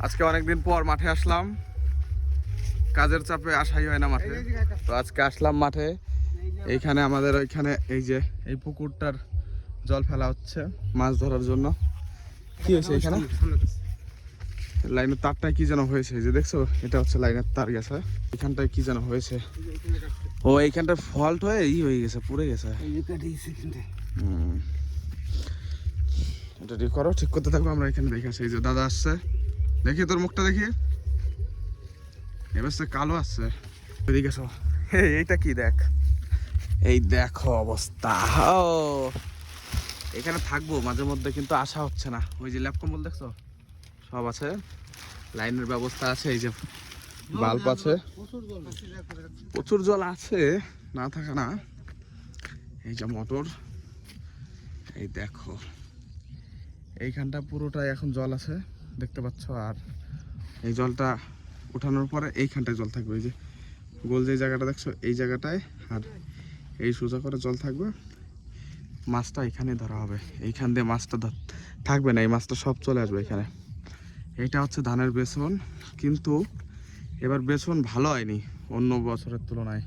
আজকে অনেকদিন পর মাঠে আসলাম, কাজের চাপে আসাই হয় না মাঠে। তো আজকে আসলাম মাঠে। এইখানে আমাদের ওইখানে এই যে এই পুকুরটার জল ফেলা হচ্ছে মাছ ধরার জন্য। কি হয়েছে এখানে? লাইনের তারটায় কি যেন হয়েছে, যে দেখছো এটা হচ্ছে লাইনের তার গেছে। এখানটায় কি যেন হয়েছে, ও এইখানটা ফল্ট হয়ে হয়ে গেছে, পুড়ে গেছে। এটা ঠিক করো, ঠিক করতে থাকবো। আমরা এখানে দেখে আসি, এই যে দাদা আসছে, দেখি তোর মুখটা দেখি। এবার কালো আসছে, এদিকে এসো। এইটা কি দেখ, এই দেখো অবস্থা। ও এখানে থাকবো মাঝে মধ্যে, কিন্তু আসা হচ্ছে না। ওই যে ল্যাপ কম্বল দেখছো, সব আছে, লাইনের ব্যবস্থা আছে, এই যে বাল্ব আছে, প্রচুর জল আছে, না থাকা না। এই যে মোটর, এই দেখো এইখানটা পুরোটাই এখন জল আছে, দেখতে পাচ্ছ। আর এই জলটা উঠানোর পরে এইখানটায় জল থাকবে, এই যে গোল যে জায়গাটা দেখছো এই জায়গাটায়, আর এই সোজা করে জল থাকবে। মাছটা এখানে ধরা হবে, এইখান দিয়ে মাছটা থাকবে না, এই মাছটা সব চলে আসবে এখানে। এইটা হচ্ছে ধানের বেসন, কিন্তু এবার বেসন ভালো হয়নি অন্য বছরের তুলনায়।